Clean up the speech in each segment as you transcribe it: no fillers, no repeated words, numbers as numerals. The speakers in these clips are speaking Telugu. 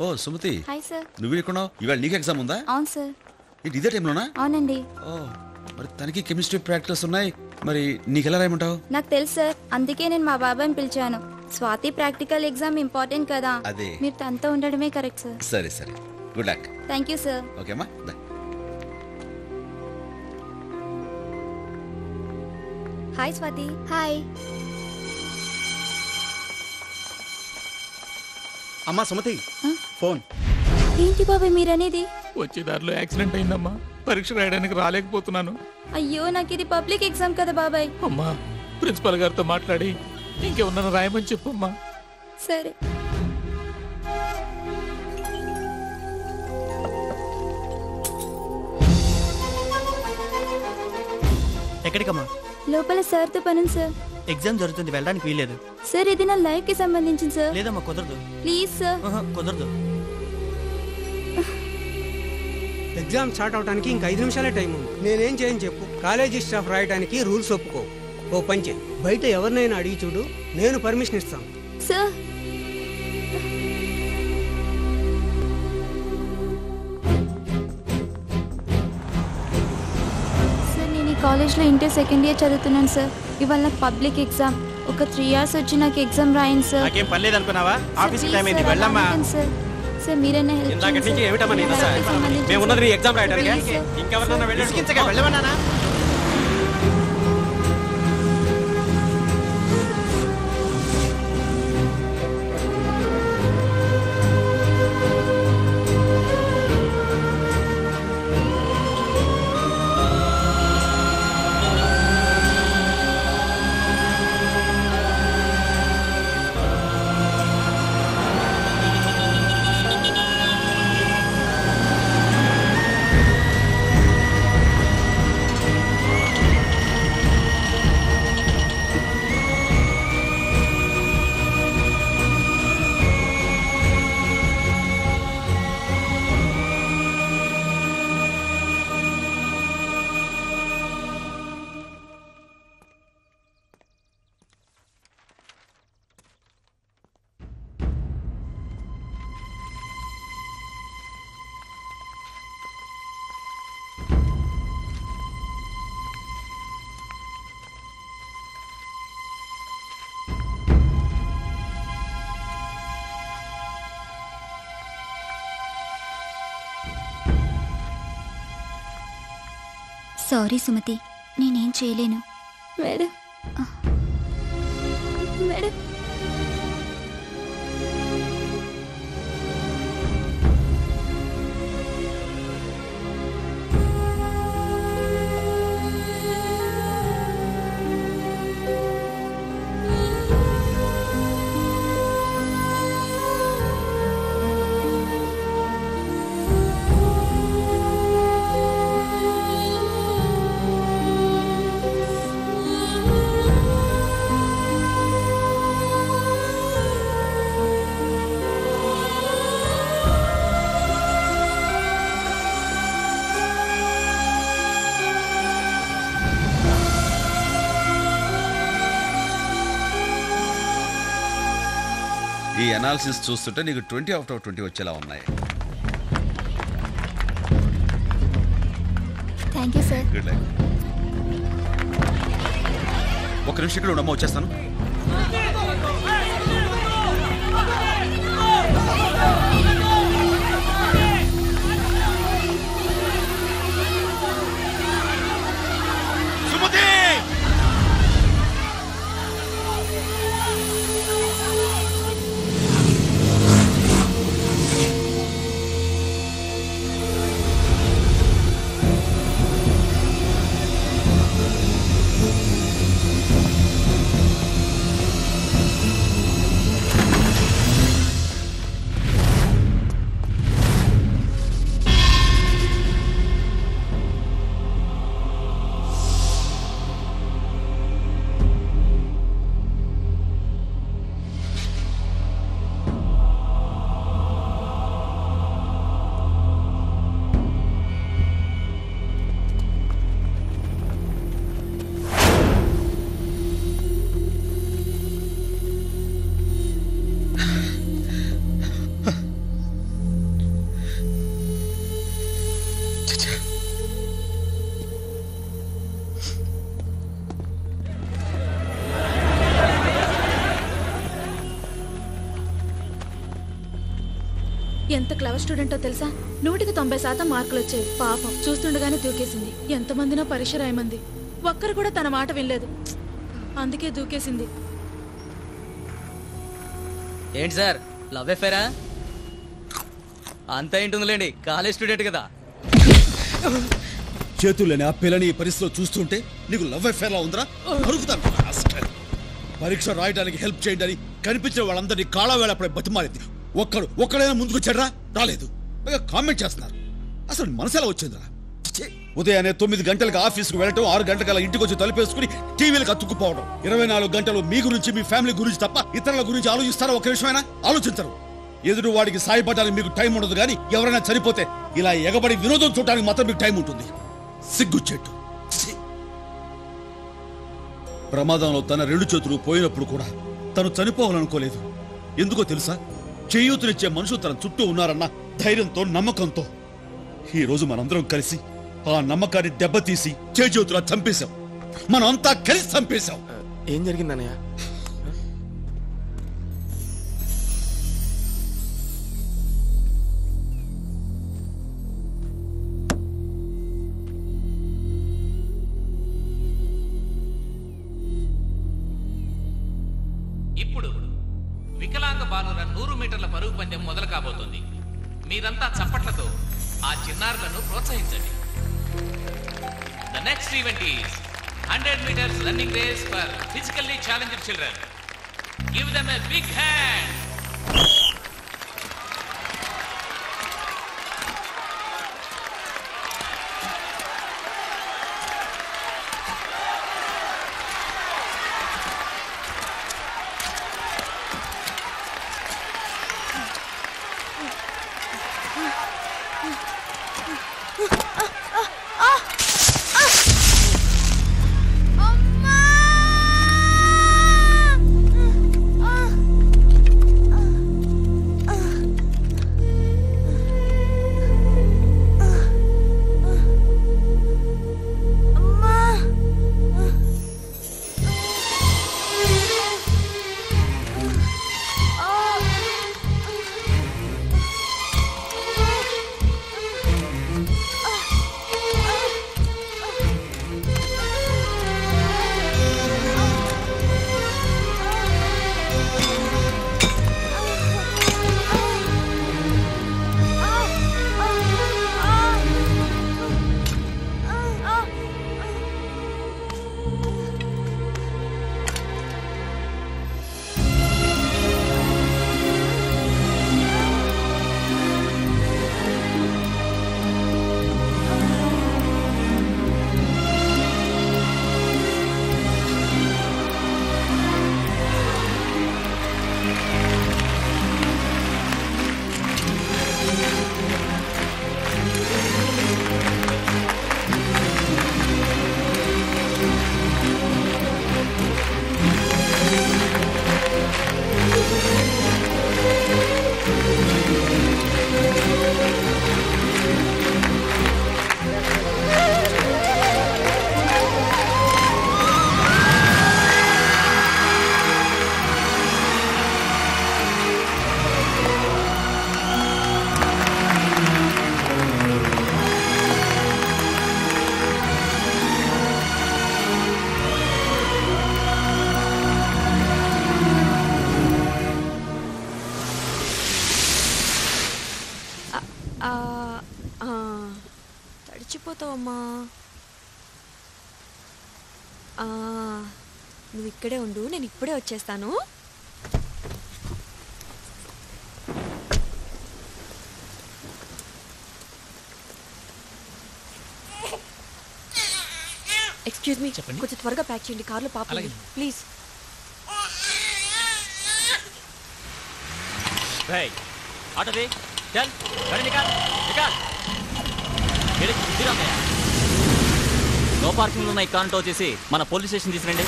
ఓ సుమతి, హాయ్ సార్. నువ్వు ఎక్కడున్నావు? ఇవాళ నీకు ఎగ్జామ్ ఉందా? అవును సార్. ఏంటి ఇదే టైంలోనా? అవునండి. ఓ మరి తనకి కెమిస్ట్రీ ప్రాక్టీస్ ఉన్నాయి, మరి నీకెలా రాయమంటావు? నాకు తెలుసు సార్, అందుకే నేను మా బాబాయ్ని పిలిచాను. స్వాతి ప్రాక్టికల్ ఎగ్జామ్ ఇంపార్టెంట్ కదా, అదే మీరు తనతో ఉండడమే కరెక్ట్ సార్. సరే సరే, good luck. Thank you sir. Okay అమ్మా, బాయ్. హాయ్ స్వాతి. హాయ్. అమ్మా సుమతి, ఫోన్. ఏంటి బాబాయ్ మీరనేది? వచ్చే దారిలో యాక్సిడెంట్ అయిందమ్మా, పరీక్ష రాయడానికి రాలేకపోతున్నాను. అయ్యో, నాకు ఇది పబ్లిక్ ఎగ్జామ్ కదా బాబాయ్. అమ్మా, ప్రిన్సిపల్ గారితో మాట్లాడి ఇంకేమన్నా రాయమని చెప్పమ్మా. సరే. ఎక్కడికమ్మా? లోపల సార్తో పనుంది సార్. ఎగ్జామ్ జరుగుతుంది, వెళ్ళడానికి వీల్లేదు. సార్ ఇది నా లైఫ్ కి సంబంధించింది సార్. లేదమ్మా, కుదరదు. Please sir. కుదరదు. ఎగ్జామ్ స్టార్ట్ అవడానికి ఇంకా 5 నిమిషాలే టైం ఉంది. నేనేం చేయని చెప్పు. కాలేజీ స్టాఫ్ రాయడానికి రూల్స్ ఒప్పుకో. ఓ పంచే, బయట ఎవరినైనా అడిగి చూడు, నేను పర్మిషన్ ఇస్తాను. సార్ సార్ నేను ఈ కాలేజ్లో ఇంటర్ సెకండ్ ఇయర్ చదువుతున్నాను సార్. ఇవాళ నాకు పబ్లిక్ ఎగ్జామ్. ఒక 3 hours వచ్చి నాకు ఎగ్జామ్ రాయండి సార్. నాకేం పని లేదనుకున్నావా? ఆఫీస్ టైం అయింది, వెళ్ళమ్మా. సార్ సార్ మీరైనా హెల్ప్ ఇందాక నుంచి చేయండి ఏమిటమ్మా నీ దశ? సార్. మేము ఉన్నది నీ ఎగ్జామ్ రాయడానికి. Please, sir. ఇంకెవరన్నా వెళ్ళమన్నానా? సారీ సుమతి, నేనేం చేయలేను. మేడం మేడం ఈ అనాలిసిస్ చూస్తుంటే నీకు 20 out of 20 వచ్చేలా ఉన్నాయి. Thank you sir. Good luck. ఒక నిమిషం ఇక్కడ ఉండమ్మా, వచ్చేస్తాను. సుమతి! ఎంత క్లవర్ స్టూడెంటో తెలుసా? 190% మార్కులు వచ్చాయి. పాపం చూస్తుండగానే దూకేసింది. ఎంతమందినో పరీక్ష రాయమంది, ఒక్కరు కూడా తన మాట వినలేదు, అందుకే దూకేసింది. ఏంటి సార్, లవ్ అఫేరా? అంతా ఏంటుందిలేండి, కాలేజ్ స్టూడెంట్ కదా. చేతుల్లోని ఆ పిల్లని ఈ పరిస్థితిలో చూస్తుంటే నీకు లవ్ అఫేర్ లా ఉందిరా? అడుగుతాను. పరీక్ష రాయడానికి హెల్ప్ చేయండి అని కనిపించిన వాళ్ళందరినీ కాళావేళ అప్పుడే బతిమాలింది. ఒక్కడైనా ముందుకు చెడ్రా రాలేదు, కామెంట్ చేస్తున్నారు. అసలు మనసు ఎలా వచ్చిందిరా? ఉదయాన్నే 9 గంటలకు ఆఫీస్కి వెళ్ళటం, 6 గంటల ఇంటికి వచ్చి తలుపేసుకుని టీవీలకు అతుక్కుపోవడం. 24 గంటలు మీ గురించి మీ ఫ్యామిలీ గురించి తప్ప ఇతరుల గురించి ఆలోచిస్తారా? ఒక విషయమైనా ఆలోచించరు. ఎదురు వాడికి సాయపడడానికి మీకు టైం ఉండదు, కానీ ఎవరైనా చనిపోతే ఇలా ఎగబడి వినోదం చూడడానికి మాత్రం మీకు టైం ఉంటుంది. సిగ్గుచెట్టు. ప్రమాదంలో తన 2 చేతులు పోయినప్పుడు కూడా తను చనిపోవాలనుకోలేదు. ఎందుకో తెలుసా? చేయూతనిచ్చే మనుషులు తన చుట్టూ ఉన్నారన్న ధైర్యంతో, నమ్మకంతో. ఈ రోజు మనందరం కలిసి ఆ నమ్మకాన్ని దెబ్బతీసి చేయూతులా చంపేశాం. మనం అంతా కలిసి చంపేశాం. ఏం జరిగిందన్నయ్య? ఇప్పుడు వికలాంగ బాలుర 100 మీటర్ల పరుగు పందెం మొదలు కాబోతోంది. మీరంతా చప్పట్లతో ఆ చిన్నారులను ప్రోత్సహించండి. The next event is 100 meters running race for physically challenged children. Give them a big hand. తడిచిపోతావమ్మా. నువ్వు ఇక్కడే ఉండు, నేను ఇప్పుడే వచ్చేస్తాను. ఎక్స్క్యూజ్ మీ, కొంచెం త్వరగా ప్యాక్ చేయండి, కార్లో పాప ప్లీజ్. ఆటో దే, చల్ గాడి నికాల్ నికాల్. నో పార్కింగ్ లో ఉన్న ఈ కార్ టో చేసి మన పోలీస్ స్టేషన్ తీసుకురండి.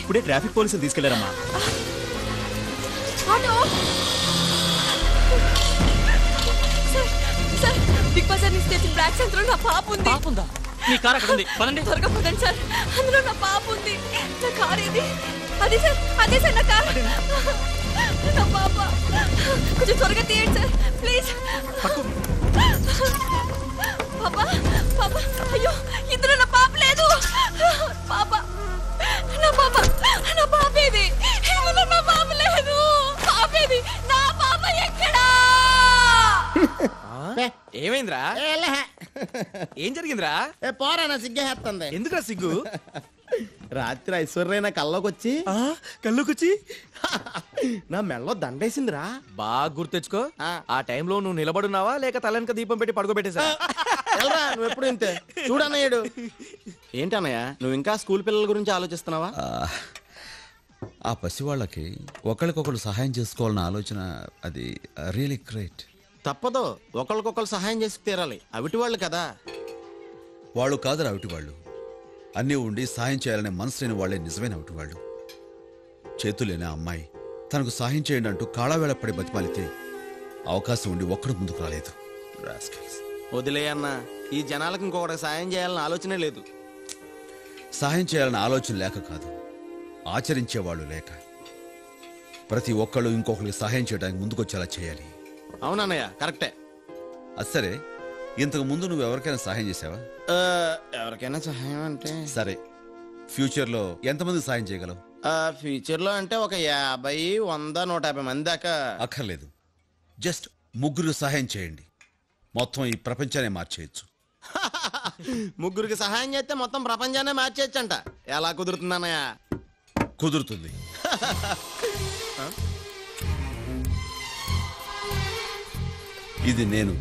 ఇప్పుడే ట్రాఫిక్ పోలీసులు తీసుకెళ్లారమ్మా. ఆటో బిగ్ బజార్ నుంచి తెచ్చిన బ్లాక్ సంతలో నా పాప ఉంది. పాపుందా? మీ కార్ అక్కడ ఉంది, పదండి. త్వరగా పదండి సార్, అందులో నా పాప ఉంది. నా కార్ ఇది. అదే సార్ నా కార్. నా పాప కొంచెం త్వరగా తీయండి సార్ ప్లీజ్. పాప పాప అయ్యో ఇందులో నా పాప లేదు. పాప నా పాప నా పాప ఏది? ఇందులో నా పాప లేదు. పాప ఏది? నా పాప ఎక్కడా? ఏమైందిరా? ఏం జరిగిందిరా? పోరా నా సిగ్గేస్తుంది. ఎందుకురా సిగ్గు? రాత్రి ఐశ్వర్య నా కల్లోకొచ్చి కళ్ళుకొచ్చి నా మెళ్ళలో దండేసిందిరా. బాగా గుర్తెచ్చుకో. ఆ టైంలో నువ్వు నిలబడున్నావా లేక తలెనక దీపం పెట్టి పడుకోబెట్టేసా? నువ్వు ఎప్పుడు ఇంతే చూడన్నయ్యాడు. ఏంటన్నయ్య నువ్వు ఇంకా స్కూల్ పిల్లల గురించి ఆలోచిస్తున్నావా? ఆ పసివాళ్ళకి ఒకరికొకరు సహాయం చేసుకోవాలన్న ఆలోచన అది రియలీ గ్రేట్. తప్పదు, ఒకరికొకరు సహాయం చేసి తీరాలి. అవిటి వాళ్ళు కదా. వాళ్ళు కాదురా అవిటి వాళ్ళు. అన్నీ ఉండి సాయం చేయాలనే మనసు లేని వాళ్లే నిజమైన అవిటి వాళ్ళు. చేతులేని అమ్మాయి తనకు సహాయం చేయండి అంటూ కాళావేళపడి బతిమాలితే అవకాశం ఉండి ఒక్కడు ముందుకు రాలేదు. వదిలే అన్న, ఈ జనాలకు ఇంకొకటి సాయం చేయాలన్న ఆలోచనే లేదు. సహాయం చేయాలన్న ఆలోచన లేక కాదు, ఆచరించేవాళ్ళు లేక. ప్రతి ఒక్కళ్ళు ఇంకొకరికి సహాయం చేయడానికి ముందుకొచ్చేలా చేయాలి. అవునన్నయ్య కరెక్టే. అది సరే, ఇంతకు ముందు నువ్వు ఎవరికైనా సహాయం చేసావా? ఎవరికైనా సహాయం అంటే సరే, ఫ్యూచర్లో ఎంతమంది సహాయం చేయగలవు? ఫ్యూచర్ లో అంటే ఒక 50, 100, 150 మంది దాకా. అక్కర్లేదు, జస్ట్ 3 సహాయం చేయండి, మొత్తం ఈ ప్రపంచాన్ని మార్చేయచ్చు. 3 సహాయం చేస్తే మొత్తం ప్రపంచాన్ని మార్చేయచ్చంట. ఎలా కుదురుతుందన్నయ్య? కుదురుతుంది. ఇది నేను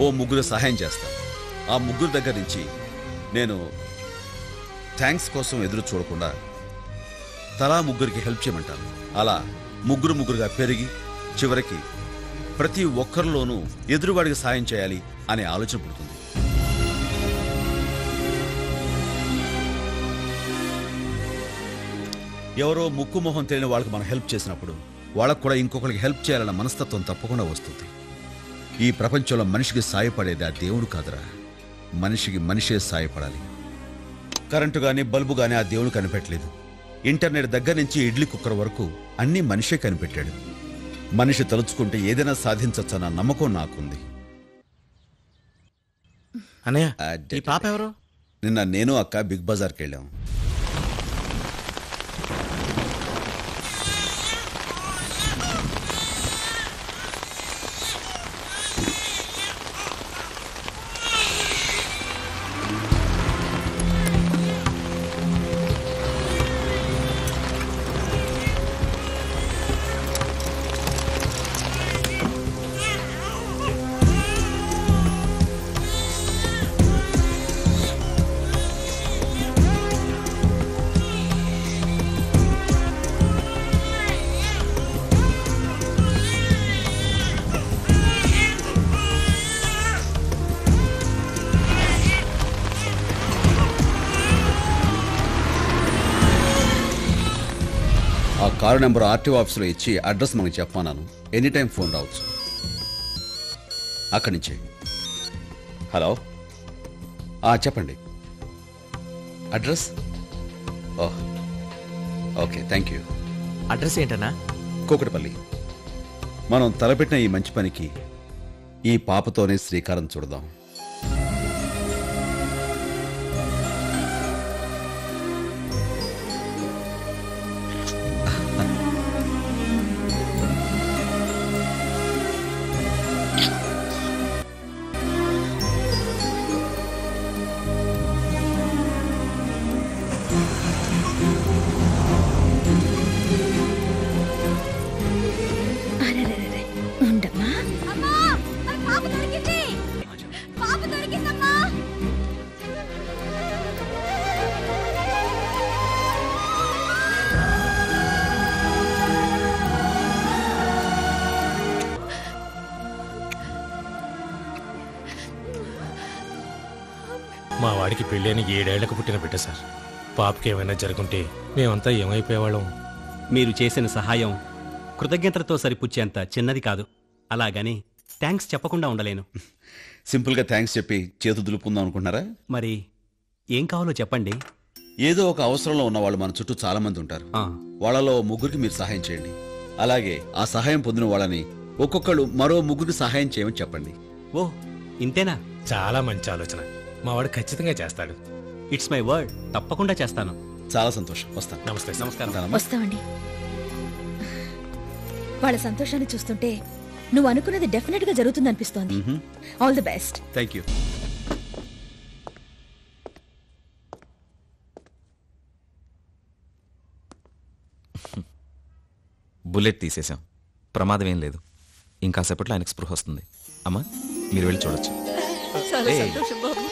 ఓ 3 సహాయం చేస్తాను. ఆ 3 దగ్గర నుంచి నేను థ్యాంక్స్ కోసం ఎదురు చూడకుండా తలా 3కి హెల్ప్ చేయమంటాను. అలా 3 పెరిగి చివరికి ప్రతి ఒక్కరిలోనూ ఎదురువాడికి సాయం చేయాలి అనే ఆలోచన పుడుతుంది. ఎవరో ముక్కు మొహం తెలియని వాళ్ళకి మనం హెల్ప్ చేసినప్పుడు వాళ్ళకు కూడా ఇంకొకరికి హెల్ప్ చేయాలన్న మనస్తత్వం తప్పకుండా వస్తుంది. ఈ ప్రపంచంలో మనిషికి సాయపడేది ఆ దేవుడు కాదురా, మనిషికి మనిషే సాయపడాలి. కరెంటు గానీ బల్బు గానీ ఆ దేవుడు కనిపెట్టలేదు. ఇంటర్నెట్ దగ్గర నుంచి ఇడ్లీ కుక్కర్ వరకు అన్నీ మనిషే కనిపెట్టాడు. మనిషి తలుచుకుంటే ఏదైనా సాధించచ్చన్న నమ్మకం నాకుంది. అన్నయ్య ఈ పాప ఎవరు? నిన్న నేను అక్క బిగ్ బజార్కి వెళ్ళాం. ఆ కారు నెంబర్ ఆర్టీఓ ఆఫీసులో ఇచ్చి అడ్రస్ మనకి చెప్పమన్నాను. ఎనీ టైం ఫోన్ రావచ్చు. అక్కడి నుంచే. హలో, చెప్పండి. Address? Oh, okay, thank you. Address ఏంటన్నా? కూకట్పల్లి. మనం తలపెట్టిన ఈ మంచి పనికి ఈ పాపతోనే శ్రీకారం చుడదాం. మా వాడికి పెళ్ళైన 7 ఏళ్లకు పుట్టిన బిడ్డ సార్. పాపకి ఏమైనా జరుగుంటే మేమంతా ఏమైపోయేవాళ్ళం. మీరు చేసిన సహాయం కృతజ్ఞతలతో సరిపుచ్చేంత చిన్నది కాదు. అలాగని థ్యాంక్స్ చెప్పకుండా ఉండలేను. సింపుల్గా థ్యాంక్స్ చెప్పి చేతు దులుపుకుందాం అనుకుంటున్నారా? మరి ఏం కావాలో చెప్పండి. ఏదో ఒక అవసరంలో ఉన్న వాళ్ళు మన చుట్టూ చాలా మంది ఉంటారు. వాళ్ళలో ముగ్గురికి మీరు సహాయం చేయండి. అలాగే ఆ సహాయం పొందిన వాళ్ళని ఒక్కొక్కళ్ళు మరో ముగ్గురికి సహాయం చేయమని చెప్పండి. ఓ ఇంతేనా? చాలా మంచి ఆలోచన. మా వాడు ఖచ్చితంగా చేస్తాడు. It's my word. తప్పకుండా చేస్తాను. చాలా సంతోషం. వస్తాను. నమస్తే. నమస్కారం. వస్తామండి. వాళ్ళ సంతోషాన్ని చూస్తుంటే నువ్వు అనుకున్నది డెఫినెట్ గా జరుగుతుంది అనిపిస్తోంది. All the best. Thank you. Bullet తీసేశాం. ప్రమాదం ఏం లేదు. ఇంకాసేపట్లో ఆయనకు స్పృహ వస్తుంది. అమ్మా మీరు వెళ్ళి చూడొచ్చు. చాలా సంతోషం బాబు.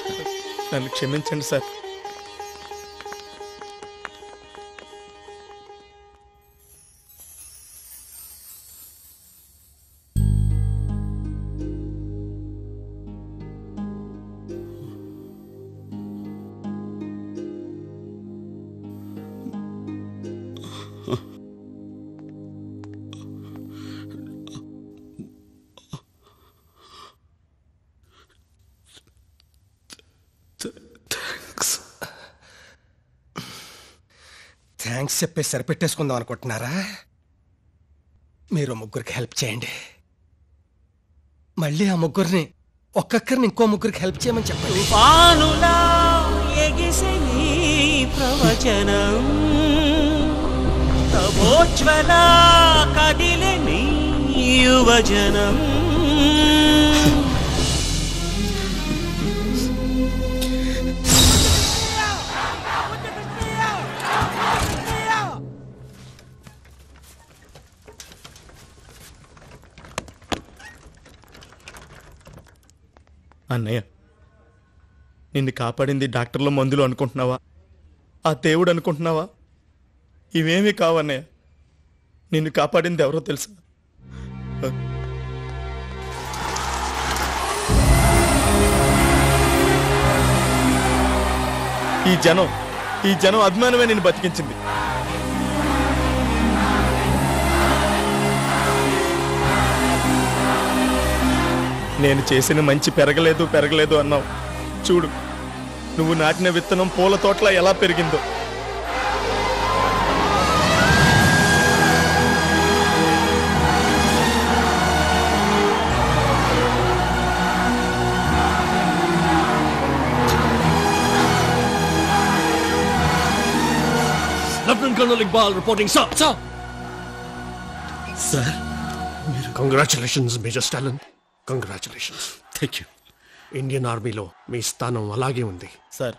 నన్ను క్షమించండి సార్. థ్యాంక్స్ చెప్పేసి సరిపెట్టేసుకుందాం అనుకుంటున్నారా? మీరు ముగ్గురికి హెల్ప్ చేయండి. మళ్ళీ ఆ ముగ్గురిని ఒక్కొక్కరిని ఇంకో ముగ్గురికి హెల్ప్ చేయమని చెప్పండి. పానులా ఎగిసే నీ ప్రవచనం, తపోజ్వల కదిలే నీ యువజనం. అన్నయ్య, నిన్ను కాపాడింది డాక్టర్ల మందులు అనుకుంటున్నావా, ఆ దేవుడు అనుకుంటున్నావా? ఇవేమీ కావన్నయ్య. నిన్ను కాపాడింది ఎవరో తెలుసా? ఈ జనం అభిమానమే నిన్ను బతికించింది. నేను చేసిన మంచి పెరగలేదు అన్నావు. చూడు, నువ్వు నాటిన విత్తనం పూల తోటలా ఎలా పెరిగిందో. Lieutenant Colonel Iqbal reporting, sir. Sir, congratulations, Major Stalin. Congratulations. Thank you. Indian ఆర్మీలో మీ స్థానం అలాగే ఉంది. సార్,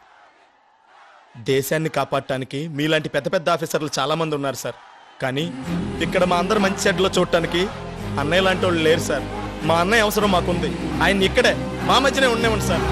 దేశాన్ని కాపాడటానికి మీలాంటి పెద్ద పెద్ద ఆఫీసర్లు చాలా మంది ఉన్నారు సార్. కానీ ఇక్కడ మా అందరు మంచి చెడ్లో చూడటానికి అన్నయ్య లాంటి వాళ్ళు లేరు సార్. మా అన్నయ్య అవసరం మాకుంది. ఆయన ఇక్కడే మా మధ్యనే ఉండేవండి సార్.